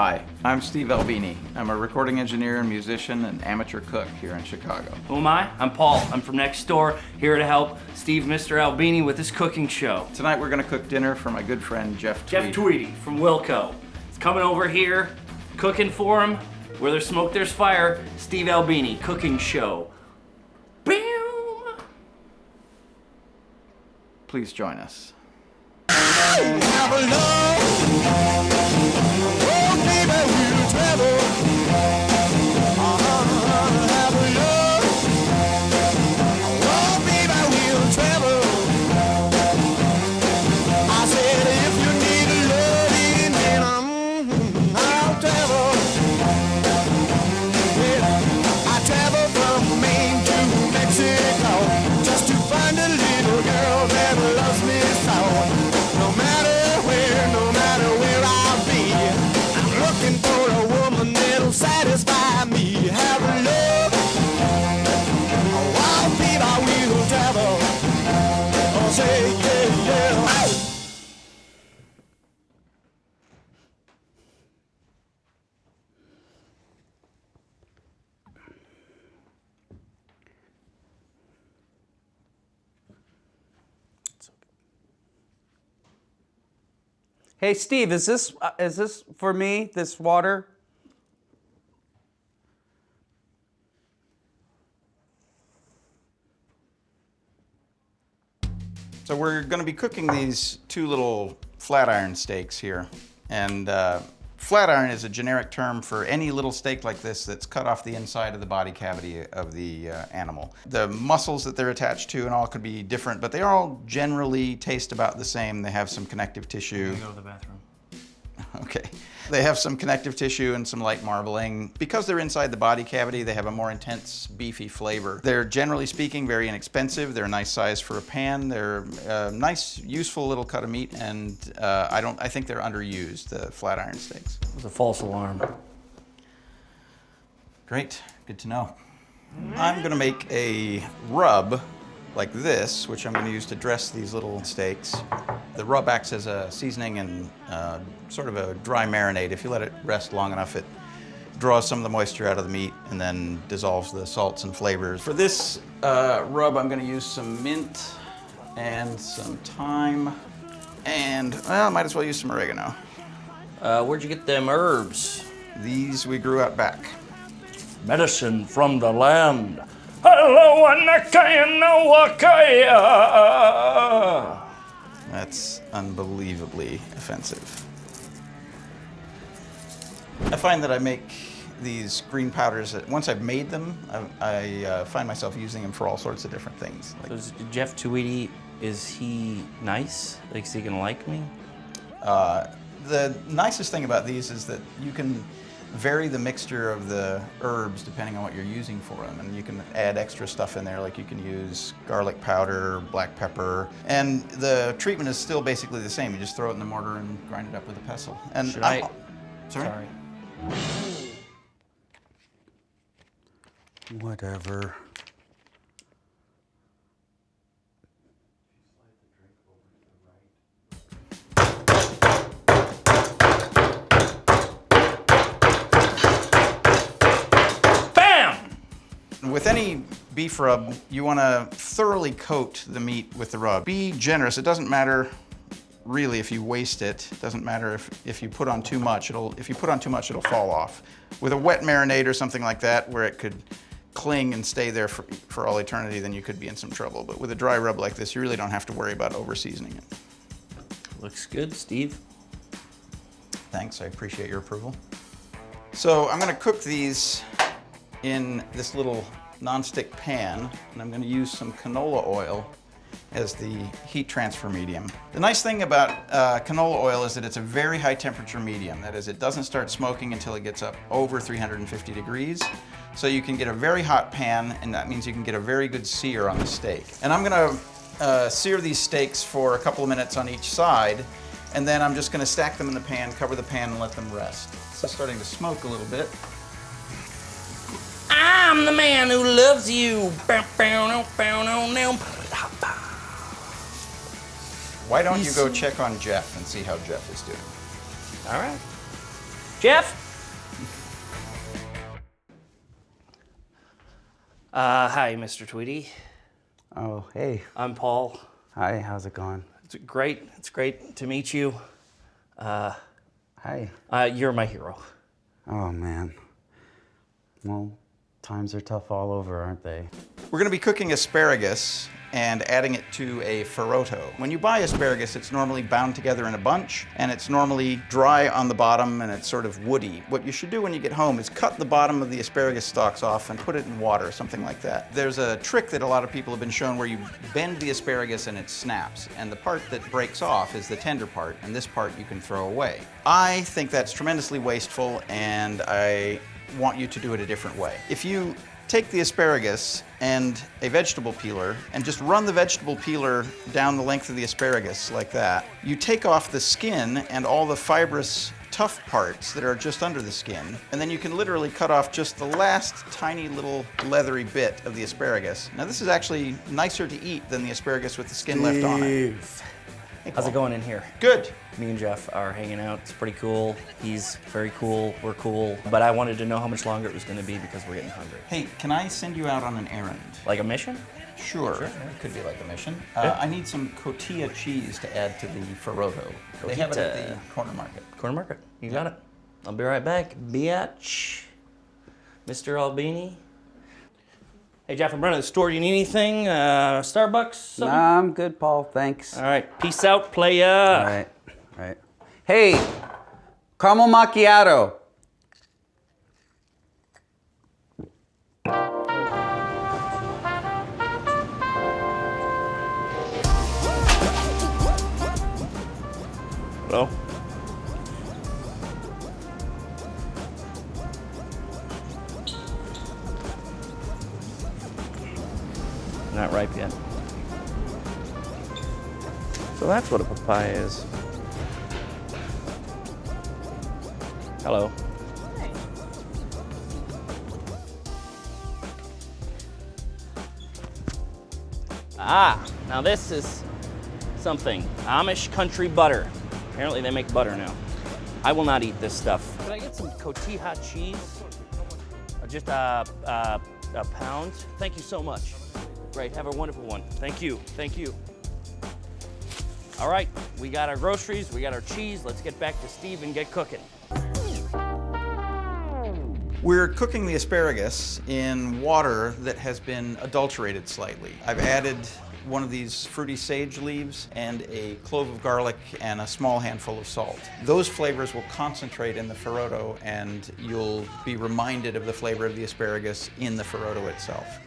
Hi, I'm Steve Albini. I'm a recording engineer and musician and amateur cook here in Chicago. Who am I? I'm Paul. I'm from next door, here to help Steve Mr. Albini with his cooking show. Tonight we're gonna cook dinner for my good friend Jeff Tweedy. Jeff Tweedy from Wilco. He's coming over here, cooking for him. Where there's smoke, there's fire. Steve Albini, cooking show. Bam! Please join us. Satisfy me, have a love. Oh, I'll be my wheel travel. Oh, say yeah, yeah. Hey Steve, is this for me? This water? So we're going to be cooking these two little flat iron steaks here. And flat iron is a generic term for any little steak like this that's cut off the inside of the body cavity of the animal. The muscles that they're attached to and all could be different, but they all generally taste about the same. They have some connective tissue. Let me go to the bathroom. Okay. They have some connective tissue and some light marbling. Because they're inside the body cavity, they have a more intense, beefy flavor. They're generally speaking very inexpensive. They're a nice size for a pan. They're a nice, useful little cut of meat, and I think they're underused, the flat iron steaks. It was a false alarm. Great, good to know. I'm gonna make a rub like this, which I'm gonna use to dress these little steaks. The rub acts as a seasoning and sort of a dry marinade. If you let it rest long enough, it draws some of the moisture out of the meat and then dissolves the salts and flavors. For this rub, I'm gonna use some mint and some thyme, and well, might as well use some oregano. Where'd you get them herbs? These we grew out back. Medicine from the land. Hello, Wakaya. That's unbelievably offensive. I find that I make these green powders, once I've made them, I find myself using them for all sorts of different things. So is Jeff Tweedy, is he nice? Like, is he gonna like me? The nicest thing about these is that you can vary the mixture of the herbs depending on what you're using for them, and you can add extra stuff in there, like you can use garlic powder, black pepper, and the treatment is still basically the same. You just throw it in the mortar and grind it up with a pestle. And Should I? Sorry? Whatever. With any beef rub, you want to thoroughly coat the meat with the rub. Be generous. It doesn't matter really if you waste it. It doesn't matter if you put on too much. If you put on too much, it'll fall off. With a wet marinade or something like that, where it could cling and stay there for all eternity, then you could be in some trouble. But with a dry rub like this, you really don't have to worry about over-seasoning it. Looks good, Steve. Thanks, I appreciate your approval. So I'm gonna cook these in this little nonstick pan, and I'm gonna use some canola oil as the heat transfer medium. The nice thing about canola oil is that it's a very high temperature medium. That is, it doesn't start smoking until it gets up over 350 degrees. So you can get a very hot pan, and that means you can get a very good sear on the steak. And I'm gonna sear these steaks for a couple of minutes on each side, and then I'm just gonna stack them in the pan, cover the pan, and let them rest. It's starting to smoke a little bit. I'm the man who loves you. Why don't you go check on Jeff and see how Jeff is doing? All right. Jeff? Hi, Mr. Tweedy. Oh, hey. I'm Paul. Hi, how's it going? It's great to meet you. Hi. You're my hero. Oh, man. Well, times are tough all over, aren't they? We're going to be cooking asparagus and adding it to a farotto. When you buy asparagus, it's normally bound together in a bunch, and it's normally dry on the bottom and it's sort of woody. What you should do when you get home is cut the bottom of the asparagus stalks off and put it in water, something like that. There's a trick that a lot of people have been shown where you bend the asparagus and it snaps, and the part that breaks off is the tender part, and this part you can throw away. I think that's tremendously wasteful, and I want you to do it a different way. If you take the asparagus and a vegetable peeler and just run the vegetable peeler down the length of the asparagus like that, you take off the skin and all the fibrous tough parts that are just under the skin, and then you can literally cut off just the last tiny little leathery bit of the asparagus. Now this is actually nicer to eat than the asparagus with the skin left on it. Hey, How's Paul. it going in here? Good. Me and Jeff are hanging out. It's pretty cool. He's very cool. We're cool. But I wanted to know how much longer it was going to be because we're getting hungry. Hey, can I send you out on an errand? Like a mission? Sure. It could be like a mission. Yeah. I need some cotija cheese to add to the farotto. They have it at Cotija. the corner market. Corner market. You got it. I'll be right back. Biatch. Mr. Albini. Hey, Jeff, I'm running to the store. Do you need anything? Starbucks? Something? Nah, I'm good, Paul. Thanks. All right. Peace out, playa. All right. Hey, caramel macchiato. Hello? Not ripe yet. So that's what a papaya is. Hello. Ah, now this is something. Amish country butter. Apparently they make butter now. I will not eat this stuff. Can I get some cotija cheese? Just a pound. Thank you so much. Great, have a wonderful one. Thank you. All right, we got our groceries, we got our cheese. Let's get back to Steve and get cooking. We're cooking the asparagus in water that has been adulterated slightly. I've added one of these fruity sage leaves and a clove of garlic and a small handful of salt. Those flavors will concentrate in the farotto, and you'll be reminded of the flavor of the asparagus in the farotto itself.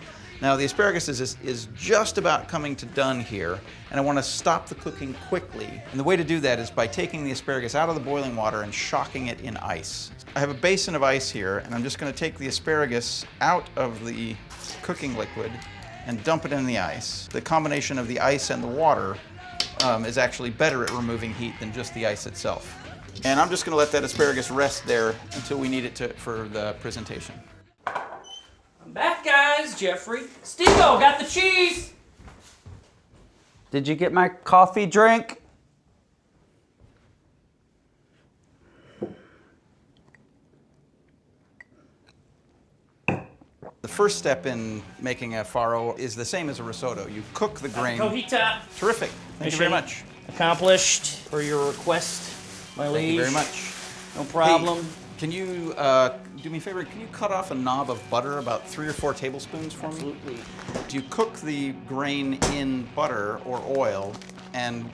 Now the asparagus is just about coming to done here, and I want to stop the cooking quickly. And the way to do that is by taking the asparagus out of the boiling water and shocking it in ice. I have a basin of ice here, and I'm just going to take the asparagus out of the cooking liquid and dump it in the ice. The combination of the ice and the water is actually better at removing heat than just the ice itself. And I'm just going to let that asparagus rest there until we need it for the presentation. I'm back, guys. Jeffrey. Steve-O, got the cheese. Did you get my coffee drink? The first step in making a farro is the same as a risotto. You cook the grain. Cojita. Terrific. Thank you very much. Accomplished per your request, my liege. Thank you very much. No problem. Hey, can you do me a favor? Can you cut off a knob of butter, about 3 or 4 tablespoons for me? Absolutely. Do you cook the grain in butter or oil? And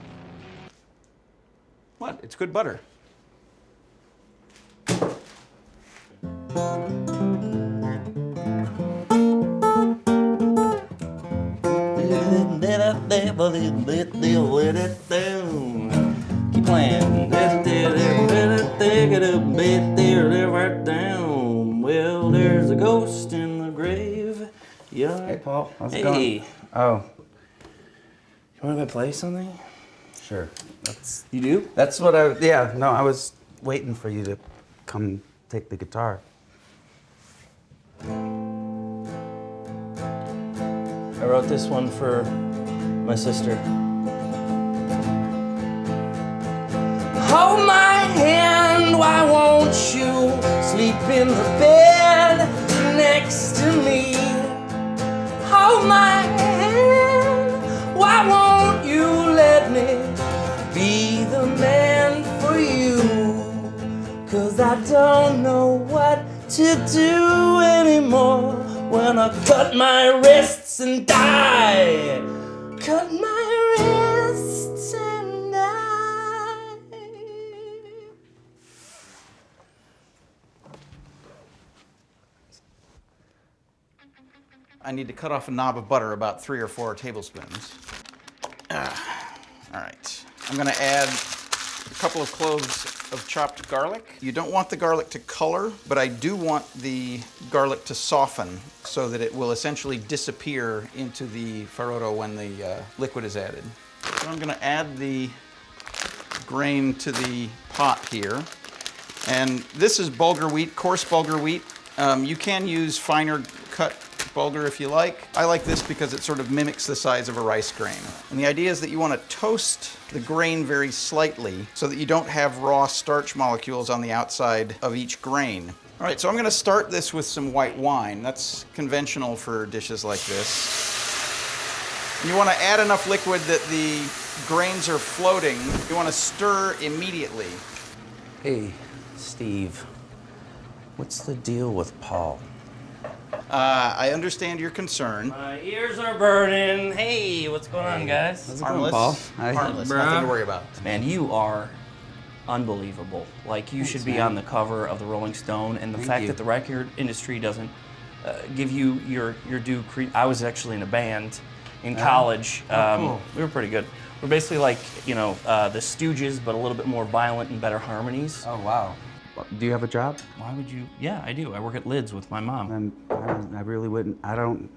what? It's good butter. Keep playing. Well, there's a ghost in the grave. Yeah. Hey, Paul. How's it Hey. going? Oh, You want to play something? sure. You do? That's what I was waiting for you to come take the guitar. I wrote this one for my sister. Hold my hand, why won't you in the bed next to me. Hold my hand, why won't you let me be the man for you? 'Cause I don't know what to do anymore when I cut my wrists and die. Cut my wrists and die. I need to cut off a knob of butter, about 3 or 4 tablespoons. All right. I'm going to add a couple of cloves of chopped garlic. You don't want the garlic to color, but I do want the garlic to soften so that it will essentially disappear into the farro when the liquid is added. So I'm going to add the grain to the pot here. And this is bulgur wheat, coarse bulgur wheat. You can use finer cut bulgur if you like. I like this because it sort of mimics the size of a rice grain. And the idea is that you want to toast the grain very slightly so that you don't have raw starch molecules on the outside of each grain. All right, so I'm going to start this with some white wine. That's conventional for dishes like this. And you want to add enough liquid that the grains are floating. You want to stir immediately. Hey, Steve, what's the deal with Paul? I understand your concern. My ears are burning. Hey, what's going on, guys? How's it Harmless. going, Paul? Hi. Harmless, Bruh. nothing to worry about. Man, you are unbelievable. Like, you should be man. on the cover of the Rolling Stone, and the Thank fact you. that the record industry doesn't give you your due credit. I was actually in a band in college. cool. We were pretty good. We're basically like, you know, the Stooges, but a little bit more violent and better harmonies. Oh, wow. Do you have a job? Why would you? Yeah, I do. I work at Lids with my mom. Then I really wouldn't. I don't.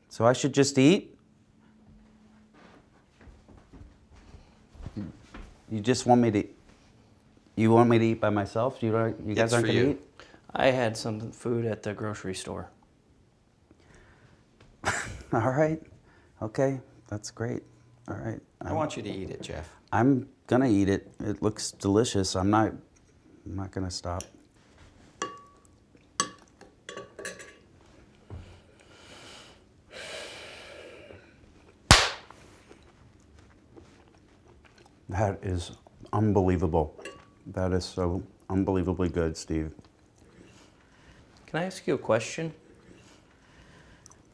So I should just eat? You just want me to? You want me to eat by myself? You guys It's aren't for gonna you. eat? I had some food at the grocery store. All right. Okay. That's great. All right. I want you to eat it, Jeff. I'm gonna eat it. It looks delicious. I'm not gonna stop. That is unbelievable. That is so unbelievably good, Steve. Can I ask you a question?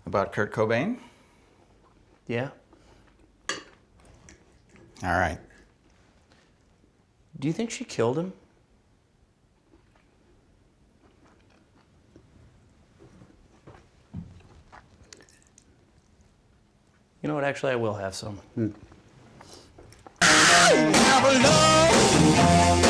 About Kurt Cobain? Yeah. All right. Do you think she killed him? You know what? Actually, I will have some. Have a love